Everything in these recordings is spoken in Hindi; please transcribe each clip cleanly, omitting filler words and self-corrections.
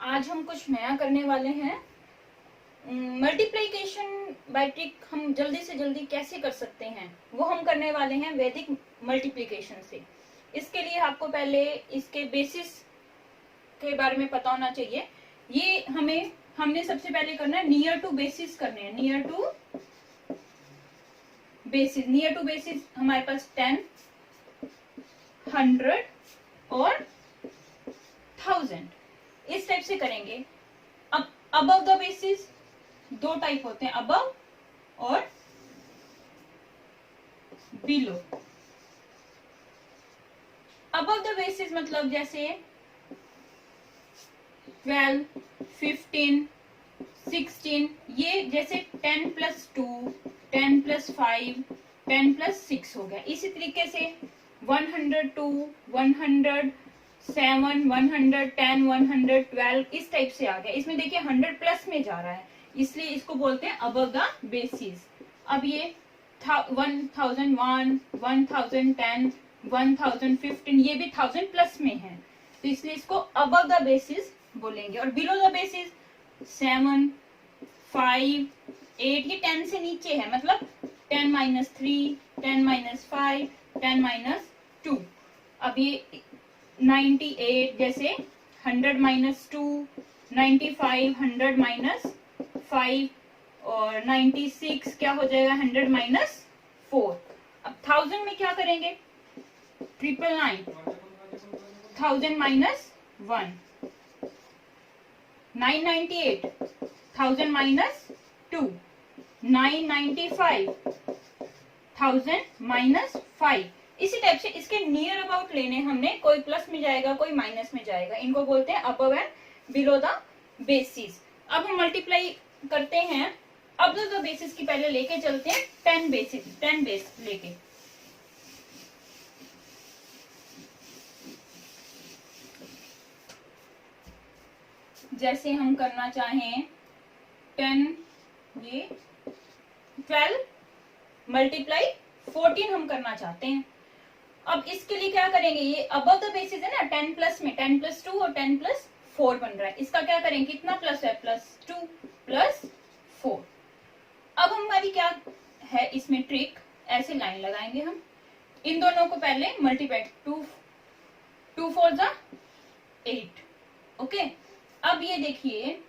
आज हम कुछ नया करने वाले हैं। मल्टीप्लिकेशन बाय ट्रिक हम जल्दी से जल्दी कैसे कर सकते हैं वो हम करने वाले हैं वैदिक मल्टीप्लिकेशन से। इसके लिए आपको पहले इसके बेसिस के बारे में पता होना चाहिए। ये हमने सबसे पहले करना है नियर टू बेसिस करने हैं। नियर टू बेसिस हमारे पास 10, 100 और 1000 इस टाइप से करेंगे। अब अबव द बेसिस दो टाइप होते हैं, अबव और बिलो। अबव द बेसिस मतलब जैसे 12, 15, 16, ये जैसे 10 + 2, 10 + 5, 10 + 6 हो गया। इसी तरीके से 102, 107, 110, 112 इस टाइप से आ गया। इसमें देखिए 100 प्लस में जा रहा है, इसलिए इसको बोलते हैं अबव द बेसिस। अब ये 1001, 1010, 1015 ये भी 1000 प्लस में है, तो इसलिए इसको अबव द बेसिस बोलेंगे। और बिलो द बेसिस 7, 5, 8 ये 10 से नीचे है, मतलब 10 - 3, 10 - 5, 10 - 2। अब ये 98 जैसे 100 - 2, 95 100 - 5 और 96 क्या हो जाएगा 100 - 4। अब 1000 में क्या करेंगे 999, 1000 - 1, 998, 1000 - 2, 995, 1000 - 5। इसी टाइप से इसके नियर अबाउट लेने हमने, कोई प्लस में जाएगा कोई माइनस में जाएगा, इनको बोलते हैं above and below the basis. अब हम मल्टीप्लाई करते हैं। अब द बेसिस की पहले लेके चलते हैं 10 बेस लेके। जैसे हम करना चाहें 10 ये 12 × 14 हम करना चाहते हैं। अब इसके लिए क्या करेंगे, ये अबव द बेसिस है ना, 10 प्लस में 10 + 2 और 10 + 4 बन रहा है। इसका क्या करेंगे, कितना प्लस है +2 + 4। अब हमारी क्या है इसमें ट्रिक, ऐसे लाइन लगाएंगे हम। इन दोनों को पहले मल्टीप्लाई 2 4 = 8। ओके, अब ये देखिए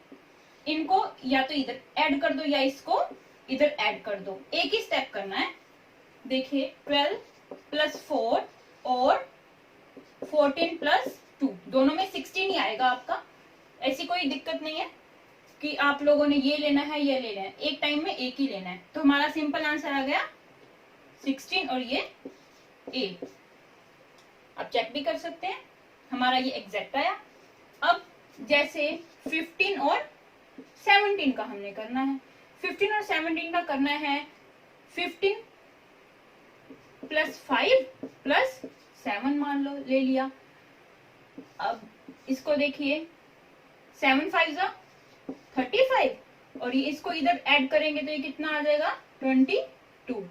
इनको या तो इधर ऐड कर दो या इसको इधर ऐड कर दो, एक ही स्टेप करना है। देखिए 12 + 4 और 14 + 2 दोनों में 16 ही आएगा आपका। ऐसी कोई दिक्कत नहीं है कि आप लोगों ने ये लेना है ये लेना है, एक टाइम में एक ही लेना है। तो हमारा सिंपल आंसर आ गया 16 और ये 8। आप चेक भी कर सकते हैं, हमारा ये एग्जैक्ट आया। अब जैसे 15 और 17 का हमने करना है। 15 और 17 का करना है 15 + 5 + 7 मान लो ले लिया। अब इसको देखिए 7 × 5 = 35 और ये इसको इधर ऐड करेंगे तो ये कितना आ जाएगा 22।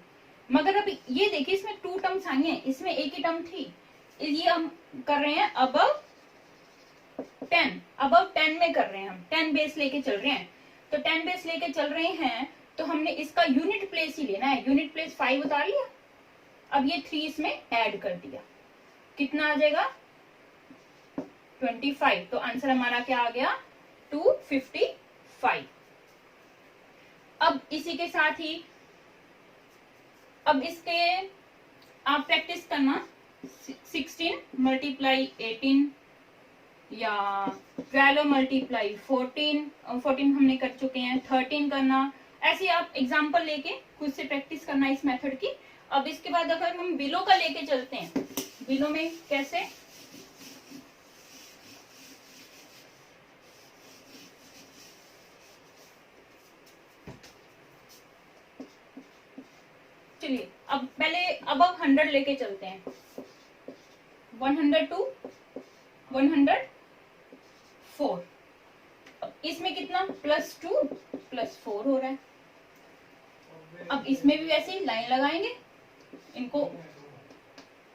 मगर अब ये देखिए इसमें 2 टर्म्स आई हैं, इसमें एक ही टर्म थी। ये हम कर रहे हैं अबव 10 में कर रहे हैं, हम 10 बेस लेके चल रहे हैं। तो 10 बेस लेके चल रहे हैं तो हमने इसका यूनिट प्लेस ही लेना है। यूनिट प्लेस 5 उतार लिया, अब ये 3 इसमें ऐड कर दिया, कितना आ जाएगा 25। तो आंसर हमारा क्या आ गया 255। अब इसी के साथ ही अब इसके आप प्रैक्टिस करना 16 × 18 या 12 × 14 हमने कर चुके हैं, 13 करना। ऐसे आप एग्जांपल लेके खुद से प्रैक्टिस करना इस मेथड की। अब इसके बाद अगर हम बिलो का लेके चलते हैं, बिलो में कैसे, चलिए अब पहले अबव 100 लेके चलते हैं। 102, 104। अब इसमें कितना +2 + 4 हो रहा है। अब इसमें भी वैसे ही लाइन लगाएंगे, इनको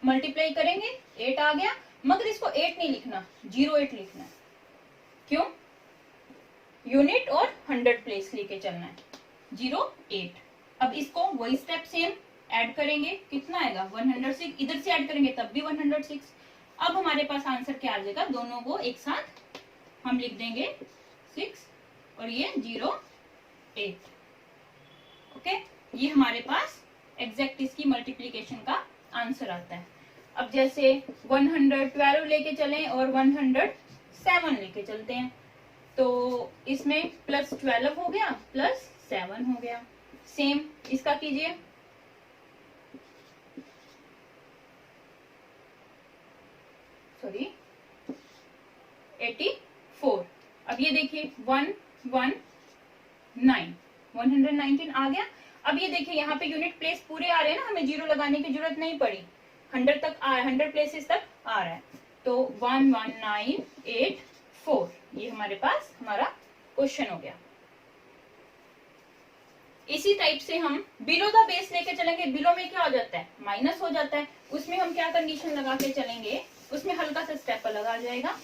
मल्टीप्लाई करेंगे, 8 आ गया। मगर इसको 8 नहीं लिखना, 08 लिखना है। क्यों, यूनिट और 100 प्लेस लेके चलना है, 08। अब इसको वही स्टेप सेम ऐड करेंगे, कितना आएगा 106, इधर से ऐड करेंगे तब भी 106। अब हमारे पास आंसर क्या आ जाएगा, दोनों को एक साथ हम लिख देंगे 6 और ये 08। ओके, ये हमारे पास एग्जैक्ट इसकी मल्टीप्लीकेशन का आंसर आता है। अब जैसे 112 लेके चलें और 107 लेके चलते हैं, तो इसमें +12 हो गया +7 हो गया। सेम इसका कीजिए, सॉरी 84। अब ये देखिए 119 आ गया। अब ये देखिए यहाँ पे यूनिट प्लेस पूरे आ रहे हैं ना, हमें 0 लगाने की जरूरत नहीं पड़ी, 100 तक 100 प्लेसेस तक आ रहा है। तो 11984 ये हमारे पास हमारा क्वेश्चन हो गया। इसी टाइप से हम बिलो द बेस लेके चलेंगे। बिलो में क्या हो जाता है, माइनस हो जाता है, उसमें हम क्या कंडीशन लगा के चलेंगे, उसमें हल्का सा स्टेप अलग आ जाएगा।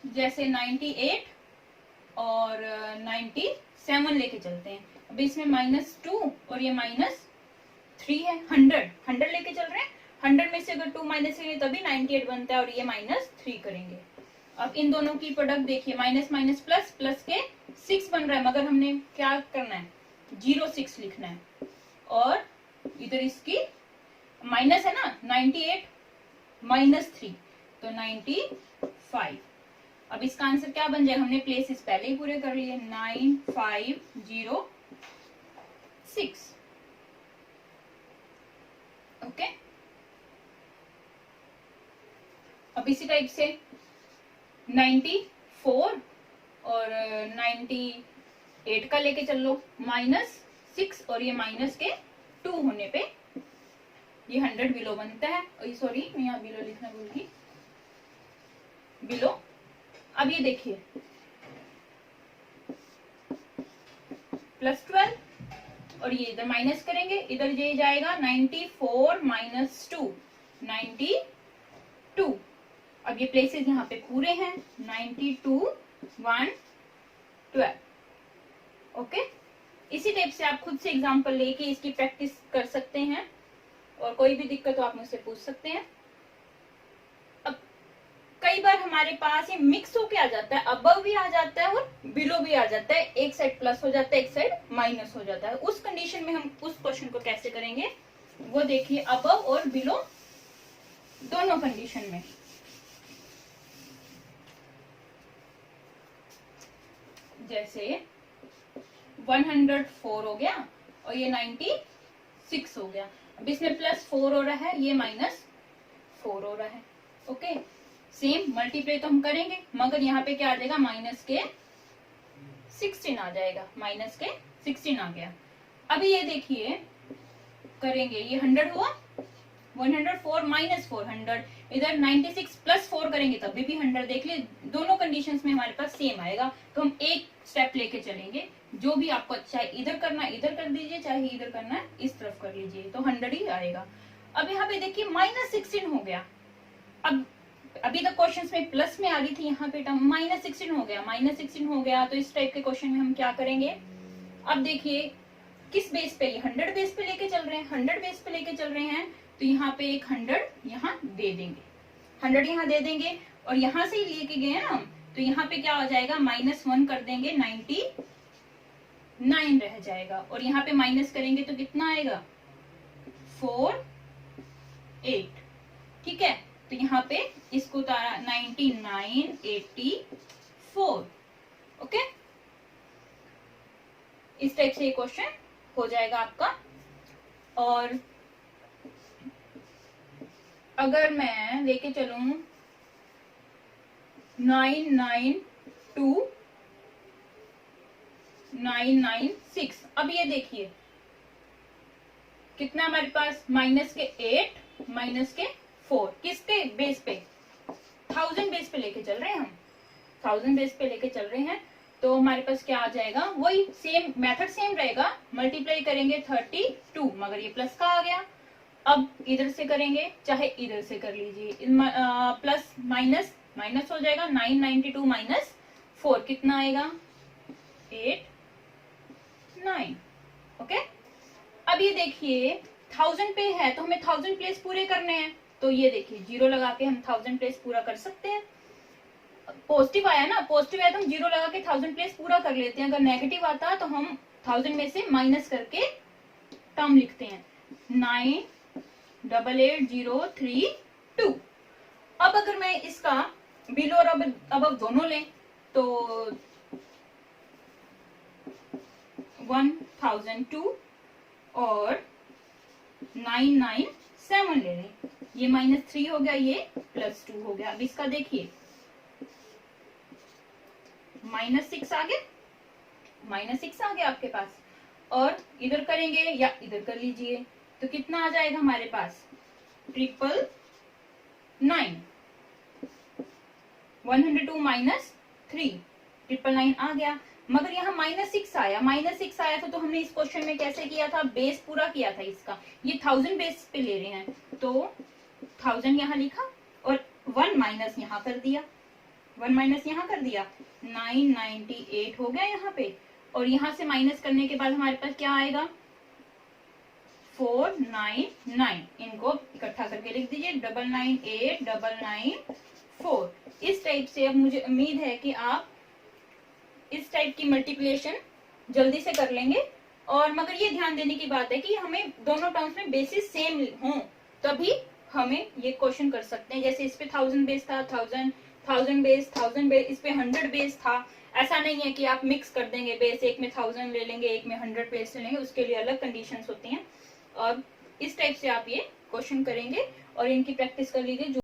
जैसे 98 और 97 लेके चलते हैं। अब इसमें -2 और ये -3 है, 100 लेके चल रहे हैं, 100 में से अगर 2 माइनस करेंगे तभी 98 बनता है और ये -3 करेंगे। अब इन दोनों की प्रोडक्ट देखिए, माइनस माइनस प्लस, प्लस के 6 बन रहा है, मगर हमने क्या करना है 06 लिखना है, और इधर इसकी माइनस है ना 98 -3 तो 95। अब इसका आंसर क्या बन जाएगा, हमने प्लेसेस पहले ही पूरे कर लिए, 9506। ओके, अब इसी टाइप से 94 और 98 का लेके चल लो, -6 और ये माइनस के 2 होने पे ये 100 बिलो बनता है। सॉरी मैं यहाँ बिलो लिखना भूल गई, बिलो। अब ये देखिए +12 और ये इधर माइनस करेंगे, इधर ये जाएगा 94 -2 92। अब ये प्लेसेस यहाँ पे पूरे हैं, 92 112। ओके, इसी टाइप से आप खुद से एग्जांपल लेके इसकी प्रैक्टिस कर सकते हैं, और कोई भी दिक्कत हो आप मुझसे पूछ सकते हैं। अब कई बार हमारे पास ये मिक्स होके आ जाता है, अबव भी आ जाता है और बिलो भी आ जाता है, एक साइड प्लस हो जाता है एक साइड माइनस हो जाता है। उस कंडीशन में हम उस क्वेश्चन को कैसे करेंगे वो देखिए, अबव और बिलो दोनों कंडीशन में। जैसे 104 हो गया और ये 96 हो गया। अब इसमें +4 हो रहा है, ये -4 हो रहा है। ओके, सेम मल्टीप्लाई तो हम करेंगे, मगर यहाँ पे क्या आ जाएगा, माइनस के 16 आ जाएगा, माइनस के 16 आ गया। अभी ये देखिए करेंगे, ये 100 हुआ, 104 -4 100, इधर 96 +4 करेंगे तभी भी 100। देख लिए दोनों कंडीशंस में हमारे पास सेम आएगा, तो हम एक स्टेप लेके चलेंगे, जो भी आपको अच्छा है इधर करना है इधर कर दीजिए, चाहे इधर करना है इस तरफ कर लीजिए, तो 100 ही आएगा। अब यहाँ पे देखिए -16 हो गया। अब अभी तक क्वेश्चंस में प्लस में आ रही थी, यहाँ पे टर्म -16 हो गया, -16 हो गया। तो इस टाइप के क्वेश्चन में हम क्या करेंगे, अब देखिए किस बेस पे, ये 100 बेस पे लेके चल रहे हैं, 100 बेस पे लेके चल रहे हैं, तो यहाँ पे एक 100 यहाँ दे देंगे, 100 यहाँ दे देंगे, और यहाँ से ही लेके गए हैं हम, तो यहाँ पे क्या हो जाएगा, -1 कर देंगे, 99 रह जाएगा, और यहाँ पे माइनस करेंगे तो कितना आएगा 48। ठीक है, तो यहाँ पे इसको उतारा 9984। ओके, इस टाइप से ये क्वेश्चन हो जाएगा आपका। और अगर मैं लेके चलूं 992996, अब ये देखिए कितना हमारे पास, -8 -4, किसके बेस पे, 1000 बेस पे लेके चल रहे हैं हम, 1000 बेस पे लेके चल रहे हैं, तो हमारे पास क्या आ जाएगा, वही सेम मेथड सेम रहेगा, मल्टीप्लाई करेंगे 32, मगर ये प्लस का आ गया। अब इधर से करेंगे, चाहे इधर से कर लीजिए, प्लस माइनस माइनस हो जाएगा, 992 माइनस 4 कितना आएगा, 8 9। ओके, अब ये देखिए 1000 पे है तो हमें 1000 प्लेस पूरे करने हैं, तो ये देखिए 0 लगा के हम 1000 प्लेस पूरा कर सकते हैं। पॉजिटिव आया ना, पॉजिटिव आया तो हम 0 लगा के 1000 प्लेस पूरा कर लेते हैं। अगर नेगेटिव आता तो हम 1000 में से माइनस करके टर्म लिखते हैं, 98803 2। अब अगर मैं इसका बिलो और अब दोनों लें तो 1002 और 997 ले लें, ये -3 हो गया, ये +2 हो गया। अब इसका देखिए -6 आ गया, -6 आ गया आपके पास, और इधर करेंगे या इधर कर लीजिए तो कितना आ जाएगा हमारे पास, 999। 102 माइनस 3 999 आ गया। मगर यहाँ -6 आया, -6 आया था तो हमने इस क्वेश्चन में कैसे किया था, बेस पूरा किया था इसका। ये 1000 बेस पे ले रहे हैं तो 1000 यहाँ लिखा और 1 माइनस यहाँ कर दिया, 1 माइनस यहाँ कर दिया, 998 हो गया यहाँ पे। और यहाँ से माइनस करने के बाद हमारे पास क्या आएगा, 499। इनको इकट्ठा करके लिख दीजिए, 99899 इस टाइप से। अब मुझे उम्मीद है कि आप इस टाइप की मल्टीप्लिकेशन जल्दी से कर लेंगे। और मगर ये ध्यान देने की बात है कि हमें दोनों टर्म्स में बेसिस सेम हों तभी हमें ये क्वेश्चन कर सकते हैं। जैसे इस पे 1000 बेस था, 1000 बेस, 1000 बेस, इस पे 100 बेस था। ऐसा नहीं है कि आप मिक्स कर देंगे बेस, एक में 1000 ले लेंगे, एक में 100 बेस ले लेंगे, उसके लिए अलग कंडीशंस होती हैं। और इस टाइप से आप ये क्वेश्चन करेंगे और इनकी प्रैक्टिस कर लीजिए।